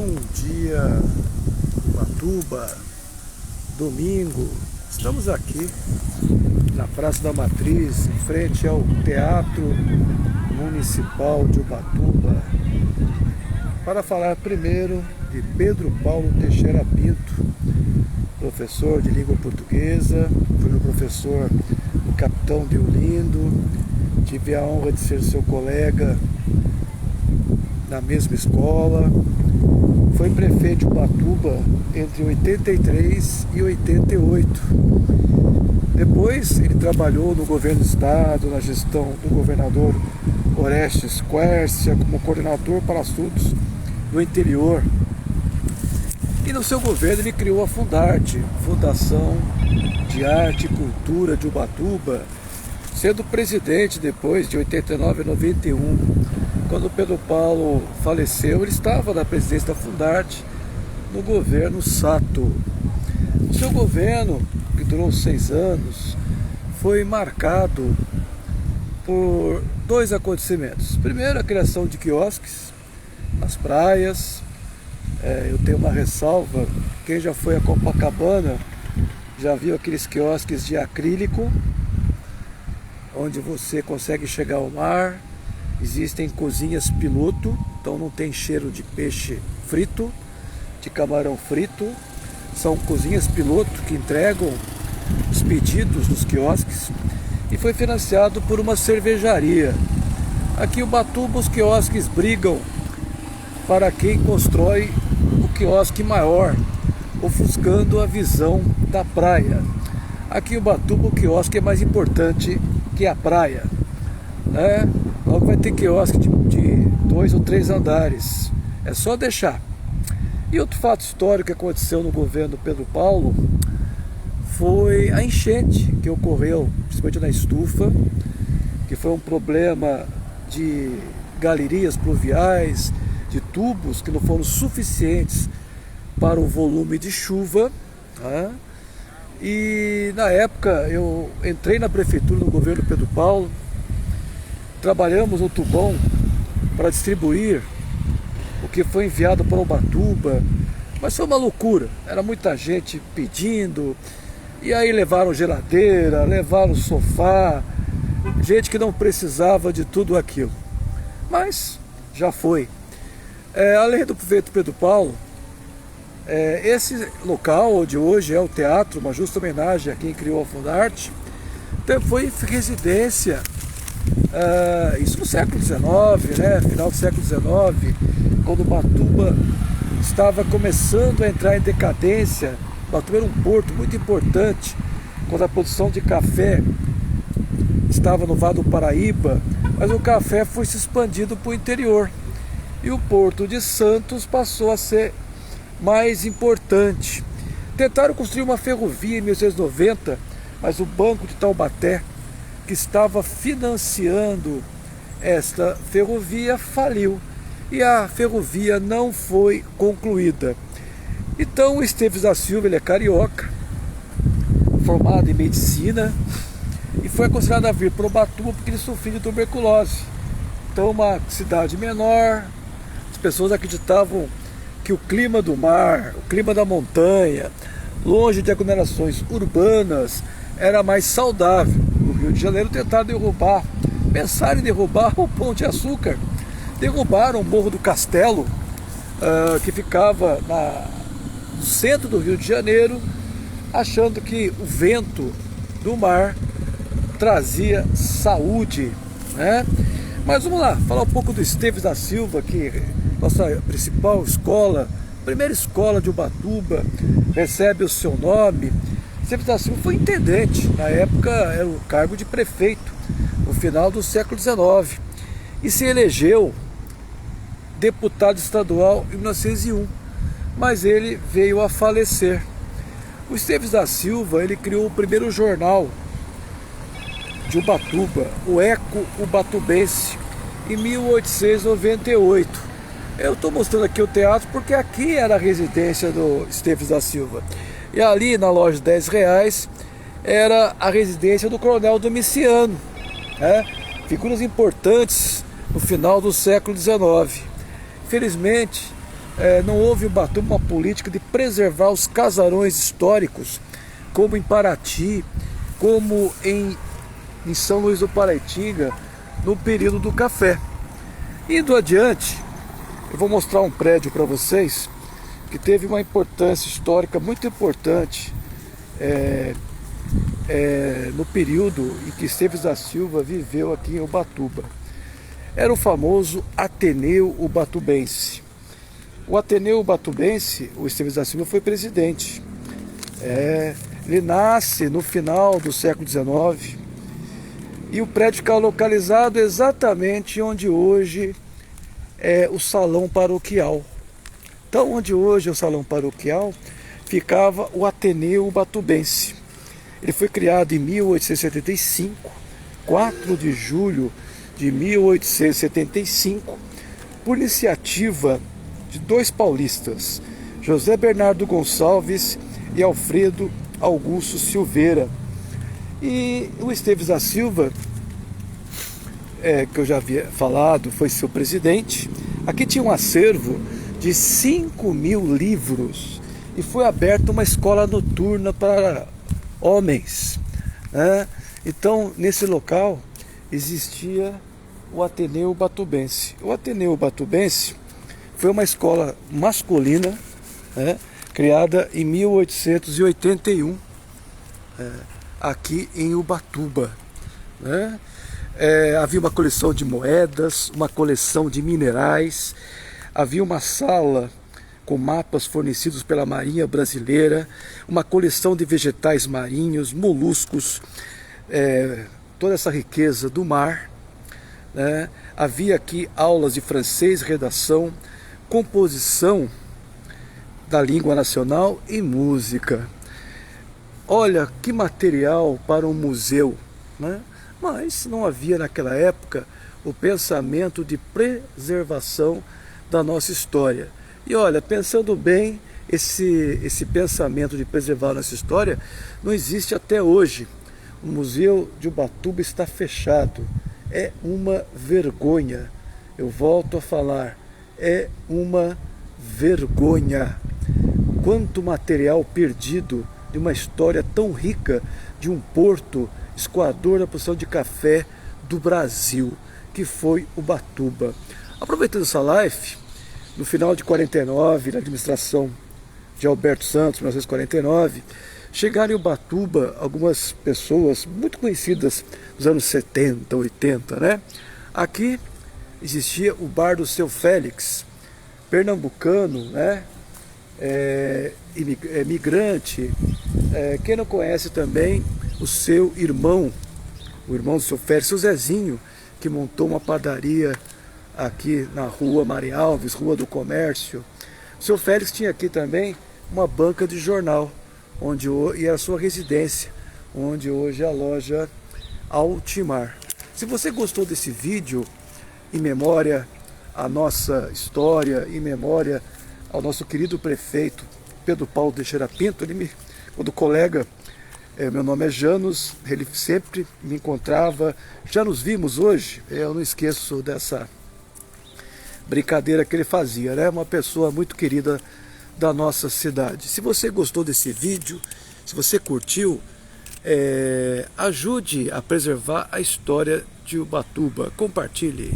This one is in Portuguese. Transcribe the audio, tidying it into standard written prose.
Bom dia, Ubatuba, domingo. Estamos aqui na Praça da Matriz, em frente ao Teatro Municipal de Ubatuba, para falar primeiro de Pedro Paulo Teixeira Pinto, professor de língua portuguesa, foi meu professor no Capitão Deolindo, tive a honra de ser seu colega na mesma escola, foi prefeito de Ubatuba entre 83 e 88. Depois ele trabalhou no governo do estado, na gestão do governador Orestes Quércia, como coordenador para assuntos do interior. E no seu governo ele criou a Fundarte, Fundação de Arte e Cultura de Ubatuba, sendo presidente depois de 89 a 91. Quando Pedro Paulo faleceu, ele estava na presidência da Fundarte no governo Sato. O seu governo, que durou 6 anos, foi marcado por 2 acontecimentos. Primeiro, a criação de quiosques nas praias. Eu tenho uma ressalva, quem já foi a Copacabana já viu aqueles quiosques de acrílico, onde você consegue chegar ao mar. Existem cozinhas piloto, então não tem cheiro de peixe frito, de camarão frito. São cozinhas piloto que entregam os pedidos nos quiosques e foi financiado por uma cervejaria. Aqui em Ubatuba os quiosques brigam para quem constrói o quiosque maior, ofuscando a visão da praia. Aqui em Ubatuba o quiosque é mais importante que a praia, né? Logo vai ter quiosque de 2 ou 3 andares, é só deixar. E outro fato histórico que aconteceu no governo Pedro Paulo foi a enchente que ocorreu, principalmente na Estufa, que foi um problema de galerias pluviais, de tubos que não foram suficientes para o volume de chuva, né? E na época eu entrei na prefeitura no governo Pedro Paulo, trabalhamos no tubão para distribuir o que foi enviado para Ubatuba, mas foi uma loucura, era muita gente pedindo, e aí levaram geladeira, levaram sofá, gente que não precisava de tudo aquilo, mas já foi. Além do prefeito Pedro Paulo, esse local onde hoje é o teatro, uma justa homenagem a quem criou a Fundarte, foi residência, isso no século XIX, né? Final do século XIX, quando Ubatuba estava começando a entrar em decadência. Ubatuba era um porto muito importante, quando a produção de café estava no Vale do Paraíba, mas o café foi se expandindo para o interior, e o Porto de Santos passou a ser mais importante. Tentaram construir uma ferrovia em 1890, mas o Banco de Taubaté, que estava financiando esta ferrovia, faliu e a ferrovia não foi concluída. Então o Esteves da Silva, ele é carioca, formado em medicina, e foi aconselhado a vir para Ubatuba porque ele sofria de tuberculose. Então uma cidade menor, as pessoas acreditavam que o clima do mar, o clima da montanha, longe de aglomerações urbanas, era mais saudável. No Rio de Janeiro tentaram pensaram em derrubar o Pão de Açúcar, derrubaram o Morro do Castelo, que ficava no centro do Rio de Janeiro, achando que o vento do mar trazia saúde, né? Mas vamos lá, falar um pouco do Esteves da Silva, que é nossa principal escola, primeira escola de Ubatuba, recebe o seu nome. Esteves da Silva foi intendente, na época era o cargo de prefeito, no final do século XIX, e se elegeu deputado estadual em 1901, mas ele veio a falecer. O Esteves da Silva, ele criou o primeiro jornal de Ubatuba, o Eco Ubatubense, em 1898. Eu estou mostrando aqui o teatro porque aqui era a residência do Esteves da Silva. E ali na loja de R$10 era a residência do Coronel Domiciano, né? Figuras importantes no final do século XIX. Infelizmente, não houve em Ubatuba uma política de preservar os casarões históricos, como em Paraty, como em São Luís do Paraitinga, no período do café. Indo adiante, eu vou mostrar um prédio para vocês que teve uma importância histórica muito importante no período em que Esteves da Silva viveu aqui em Ubatuba. Era o famoso Ateneu Ubatubense. O Ateneu Ubatubense, o Esteves da Silva foi presidente. Ele nasce no final do século XIX e o prédio fica localizado exatamente onde hoje é o Salão Paroquial. Então, onde hoje é o Salão Paroquial, ficava o Ateneu Ubatubense. Ele foi criado em 1875, 4 de julho de 1875, por iniciativa de 2 paulistas, José Bernardo Gonçalves e Alfredo Augusto Silveira. E o Esteves da Silva, que eu já havia falado, foi seu presidente. Aqui tinha um acervo de 5.000 livros e foi aberta uma escola noturna para homens, né? Então, nesse local existia o Ateneu Ubatubense. O Ateneu Ubatubense foi uma escola masculina, né, criada em 1881, aqui em Ubatuba, né? Havia uma coleção de moedas, uma coleção de minerais, havia uma sala com mapas fornecidos pela Marinha Brasileira, uma coleção de vegetais marinhos, moluscos, toda essa riqueza do mar, né? Havia aqui aulas de francês, redação, composição da língua nacional e música. Olha que material para um museu, né? Mas não havia naquela época o pensamento de preservação da nossa história. E olha, pensando bem, esse pensamento de preservar a nossa história não existe até hoje. O Museu de Ubatuba está fechado. É uma vergonha. Eu volto a falar, é uma vergonha. Quanto material perdido de uma história tão rica de um porto escoador da produção de café do Brasil, que foi Ubatuba. Aproveitando essa live, no final de 49, na administração de Alberto Santos, 1949, chegaram em Ubatuba algumas pessoas muito conhecidas dos anos 70, 80, né? Aqui existia o bar do Seu Félix, pernambucano, né? Imigrante. Quem não conhece também o seu irmão, o irmão do Seu Félix, o Zezinho, que montou uma padaria aqui na rua Maria Alves, Rua do Comércio. O Seu Félix tinha aqui também uma banca de jornal, e era a sua residência, onde hoje é a loja Altimar. Se você gostou desse vídeo, em memória à nossa história, em memória ao nosso querido prefeito Pedro Paulo Teixeira Pinto, quando colega, meu nome é Janus, ele sempre me encontrava, já nos vimos hoje, eu não esqueço dessa brincadeira que ele fazia, né? Uma pessoa muito querida da nossa cidade. Se você gostou desse vídeo, se você curtiu, ajude a preservar a história de Ubatuba, compartilhe.